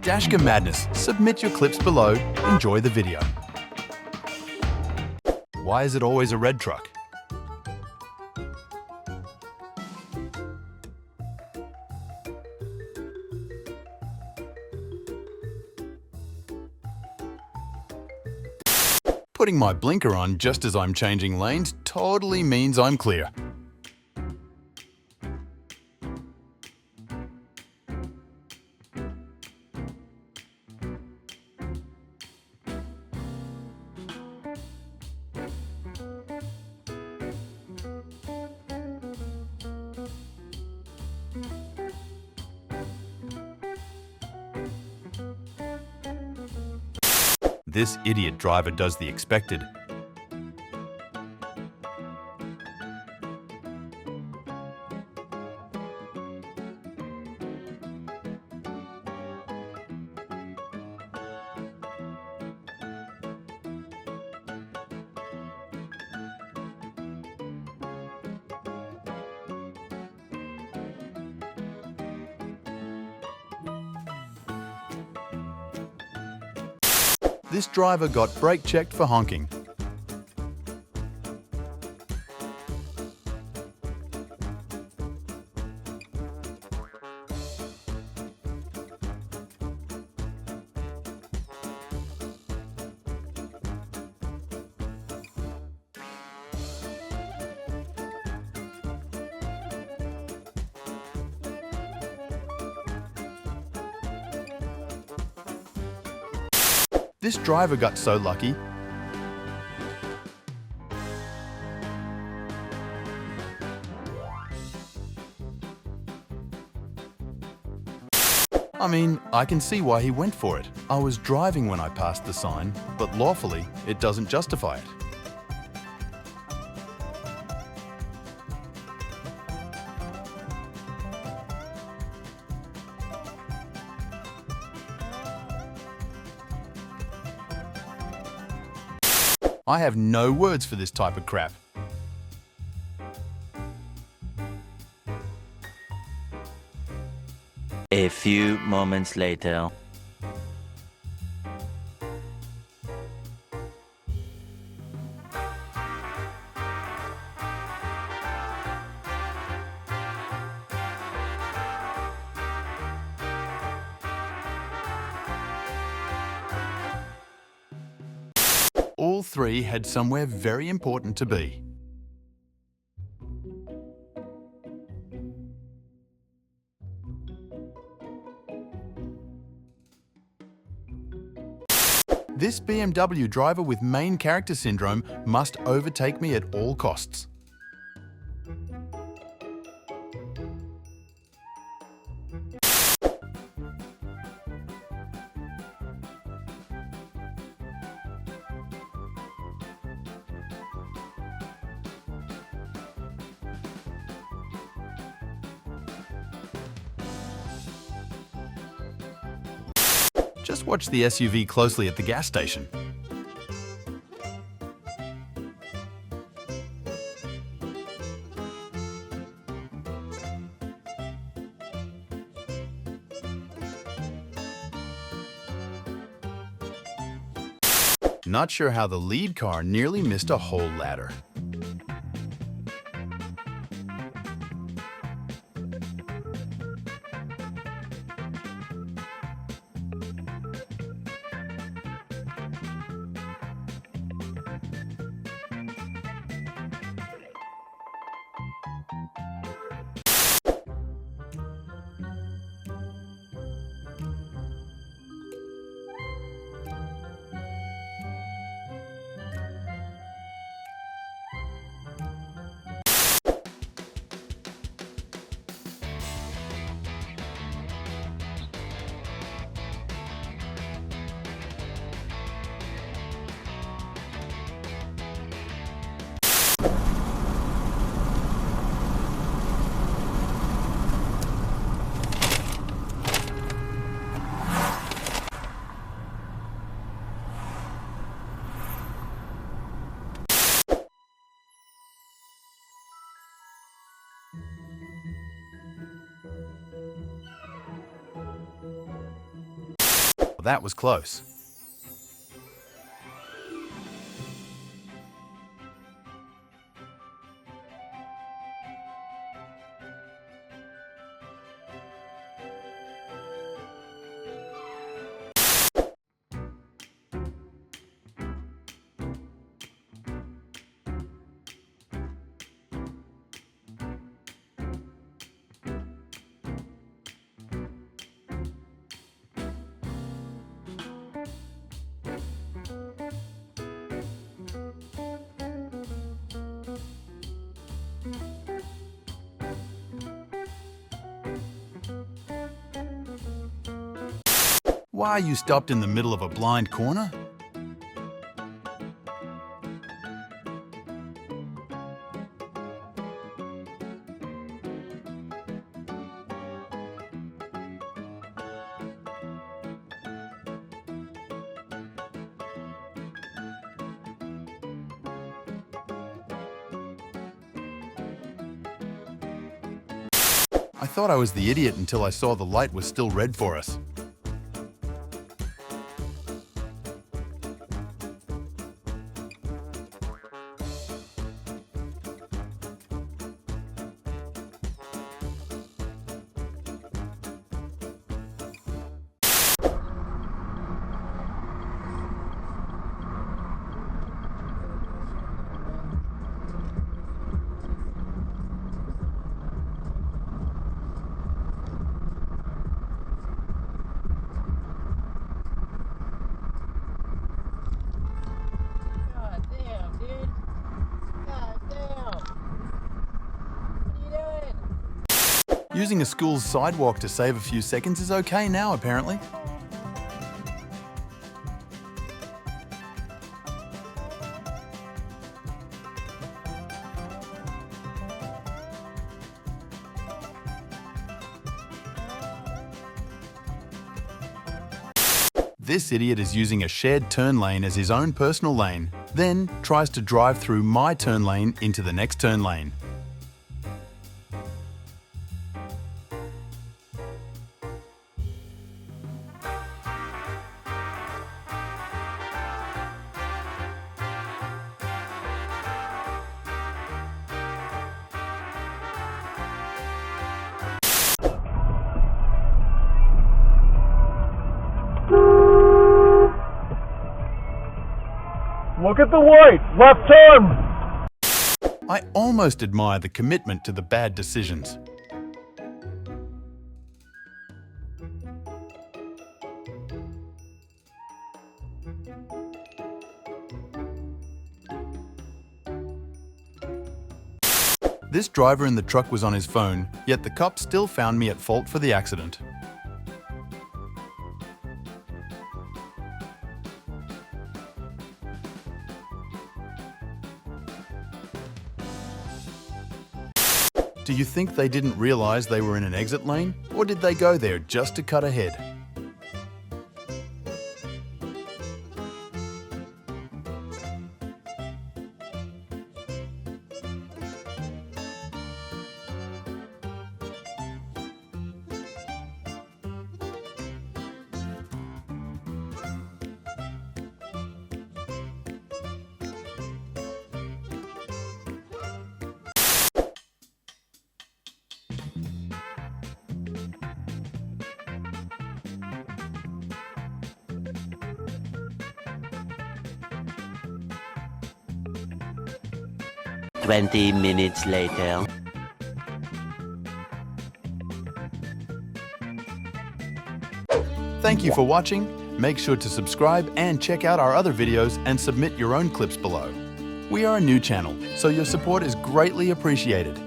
Dashcam Madness. Submit your clips below. Enjoy the video. Why is it always a red truck? Putting my blinker on just as I'm changing lanes totally means I'm clear. This idiot driver does the expected. This driver got brake checked for honking. This driver got so lucky. I mean, I can see why he went for it. I was driving when I passed the sign, but lawfully, it doesn't justify it. I have no words for this type of crap. A few moments later. All three had somewhere very important to be. This BMW driver with main character syndrome must overtake me at all costs. Just watch the SUV closely at the gas station. Not sure how the lead car nearly missed a whole ladder. That was close. Why are you stopped in the middle of a blind corner? I thought I was the idiot until I saw the light was still red for us. Using a school's sidewalk to save a few seconds is okay now, apparently. This idiot is using a shared turn lane as his own personal lane, then tries to drive through my turn lane into the next turn lane. Look at the light! Left turn! I almost admire the commitment to the bad decisions. This driver in the truck was on his phone, yet the cops still found me at fault for the accident. Do you think they didn't realize they were in an exit lane? Or did they go there just to cut ahead? Twenty minutes later. Thank you for watching. Make sure to subscribe and check out our other videos and submit your own clips below. We are a new channel, so your support is greatly appreciated.